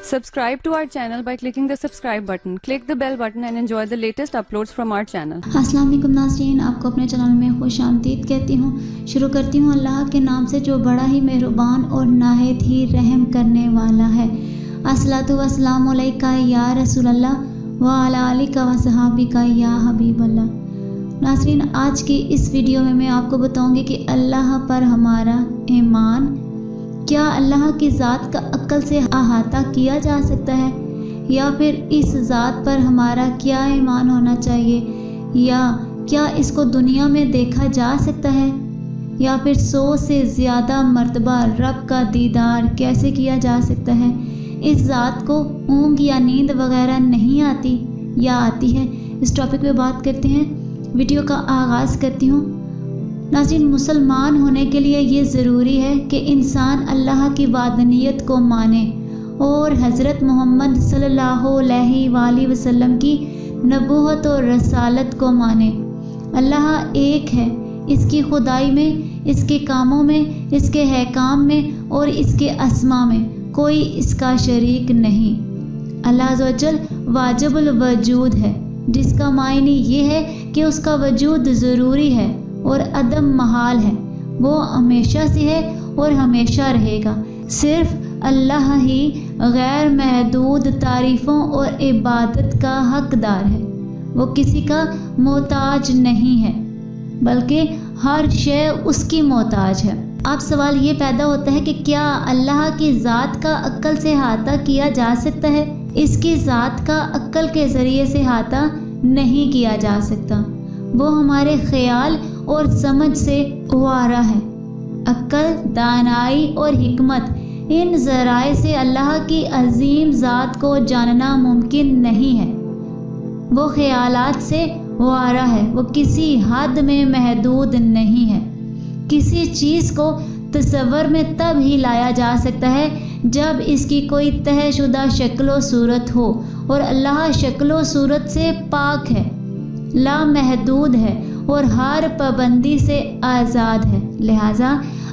Subscribe to our channel by clicking the subscribe button. Click the bell button and enjoy the latest uploads from our channel. अस्सलाम वालेकुम नाज़रीन, आपको अपने channel में खुश आमदीद कहती हूँ। शुरू करती हूँ अल्लाह के नाम से जो बड़ा ही मेहरबान और नाहित ही रहम करने वाला है। अस्सलातु वस्सलामु अलैका या रसूल अल्लाह व अला आलिका व सहाबिका या हबीब अल्लाह। नाज़रीन, आज की इस वीडियो में मैं आपको बताऊँगी कि अल्लाह पर हमारा ईमान, क्या अल्लाह की ज़ात का अक्ल से अहाता किया जा सकता है, या फिर इस ज़ात पर हमारा क्या ईमान होना चाहिए, या क्या इसको दुनिया में देखा जा सकता है, या फिर 100 से ज़्यादा मर्तबा रब का दीदार कैसे किया जा सकता है। इस ज़ात को ऊँघ या नींद वगैरह नहीं आती या आती है, इस टॉपिक पे बात करते हैं। वीडियो का आगाज़ करती हूँ। नाज़रीन, मुसलमान होने के लिए ये ज़रूरी है कि इंसान अल्लाह की वादनीयत को माने और हज़रत मोहम्मद सल्लल्लाहु अलैहि वसल्लम की नबूवत और रसालत को माने। अल्लाह एक है, इसकी खुदाई में, इसके कामों में, इसके हकाम में और इसके अस्मा में कोई इसका शरीक नहीं। अल्लाह अज़्ज़ व जल वाजिबुल वजूद है, जिसका मायने ये है कि उसका वजूद ज़रूरी है और अदम महाल है। वो हमेशा से है और हमेशा रहेगा। सिर्फ अल्लाह ही गैर महदूद तारीफ़ों और इबादत का हकदार है। वो किसी का मोहताज नहीं है, बल्कि हर शय उसकी मोहताज है। अब सवाल ये पैदा होता है कि क्या अल्लाह की ज़ात का अक्ल से अहाता किया जा सकता है? इसकी ज़ात का अक्ल के ज़रिए से अहाता नहीं किया जा सकता। वो हमारे ख्याल और समझ से वारा है। अक्ल, दानाई और हिकमत, इन ज़राए से अल्लाह की अजीम ज़ात को जानना मुमकिन नहीं है। वो ख़यालात से वारा है, वो किसी हद में महदूद नहीं है। किसी चीज़ को तसव्वुर में तब ही लाया जा सकता है जब इसकी कोई तहशुदा शक्ल व सूरत हो, और अल्लाह शक्ल व सूरत से पाक है, लामहदूद है और हर पाबंदी से आज़ाद है। लिहाजा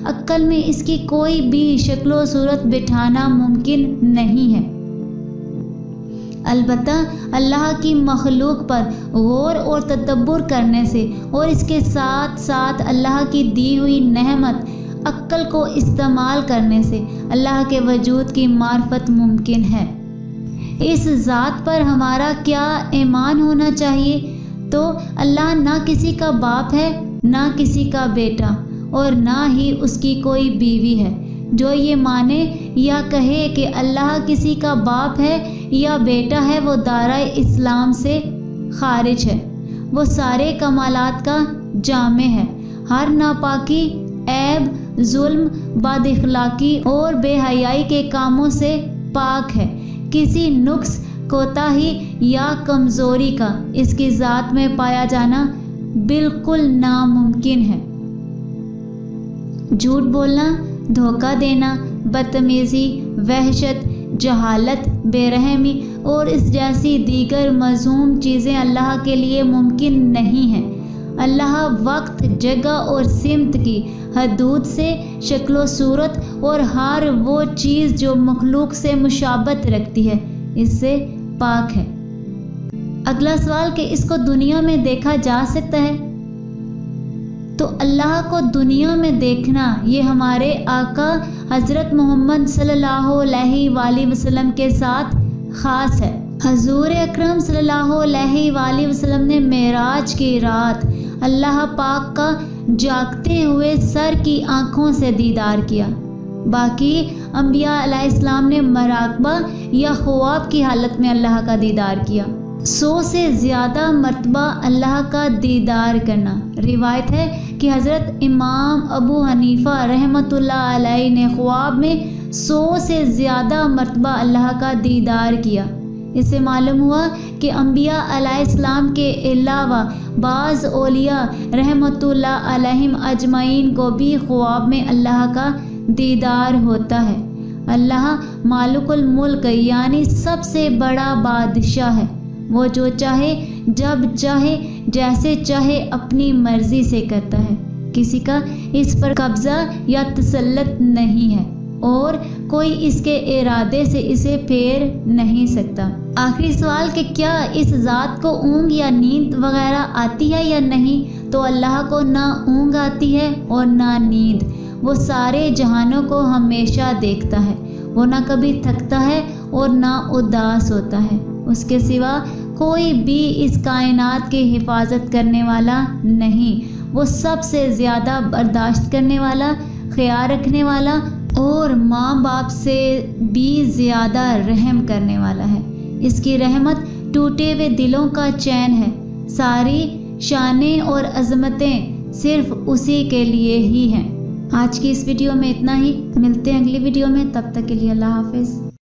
अक्ल में इसकी कोई भी शक्ल व सूरत बिठाना मुमकिन नहीं है। अलबत्ता अल्लाह की मखलूक पर गौर और तदब्बुर करने से और इसके साथ साथ अल्लाह की दी हुई नेमत अक्ल को इस्तेमाल करने से अल्लाह के वजूद की मार्फत मुमकिन है। इस ज़ात पर हमारा क्या ईमान होना चाहिए? तो अल्लाह ना किसी का बाप है, ना किसी का बेटा, और ना ही उसकी कोई बीवी है। जो ये माने या कहे कि अल्लाह किसी का बाप है या बेटा है, वो दायरा इस्लाम से खारिज है। वो सारे कमालात का जामे है, हर नापाकी, ऐब, जुल्म, बदअखलाकी और बेहयाई के कामों से पाक है। किसी नुक्स, कोताही या कमज़ोरी का इसकी ज़ात में पाया जाना बिल्कुल नामुमकिन है। झूठ बोलना, धोखा देना, बदतमीज़ी, वहशत, जहालत, बेरहमी और इस जैसी दीगर मज़मूम चीज़ें अल्लाह के लिए मुमकिन नहीं हैं। अल्लाह वक्त, जगह और सिमत की हदूद से शक्ल व सूरत और हर वो चीज़ जो मखलूक से मुशाबत रखती है, इससे पाक है। अगला सवाल कि इसको दुनिया में देखा जा सकता है? तो अल्लाह को दुनिया में देखना ये हमारे आका हज़रत मोहम्मद सल्लल्लाहु अलैहि वसल्लम के साथ ख़ास है। हजूर अकरम सल्लल्लाहु अलैहि वसल्लम ने मेराज की रात अल्लाह पाक का जागते हुए सर की आँखों से दीदार किया। बाकी अम्बिया अलैहिस्सलाम ने मराकबा या ख्वाब की हालत में अल्लाह का दीदार किया। 100 से ज़्यादा मर्तबा अल्लाह का दीदार करना। रिवायत है कि हज़रत इमाम अबू हनीफ़ा रहमतुल्लाह अलैह ने ख्वाब में 100 से ज़्यादा मर्तबा अल्लाह का दीदार किया। इससे मालूम हुआ कि अम्बिया अलैहिस्सलाम के अलावा बाज़ औलिया रहमतुल्लाह अलैहिम अजमाइन को भी ख्वाब में अल्लाह का दीदार होता है। अल्लाह मालिकुल मुल्क यानी सबसे बड़ा बादशाह है। वो जो चाहे, जब चाहे, जैसे चाहे अपनी मर्ज़ी से करता है। किसी का इस पर कब्ज़ा या तसल्लुत नहीं है। और कोई इसके इरादे से इसे फेर नहीं सकता। आखिरी सवाल कि क्या इस ज़ात को ऊँग या नींद वगैरह आती है या नहीं, तो अल्लाह को ना ऊँग आती है और ना नींद। वो सारे जहानों को हमेशा देखता है, वो ना कभी थकता है और ना उदास होता है। उसके सिवा कोई भी इस कायनात की हिफाजत करने वाला नहीं। वो सबसे ज़्यादा बर्दाश्त करने वाला, ख्याल रखने वाला और माँ बाप से भी ज़्यादा रहम करने वाला है। इसकी रहमत टूटे हुए दिलों का चैन है। सारी शानें और अज़मतें सिर्फ उसी के लिए ही हैं। आज की इस वीडियो में इतना ही। मिलते हैं अगली वीडियो में, तब तक के लिए अल्लाह हाफ़िज़।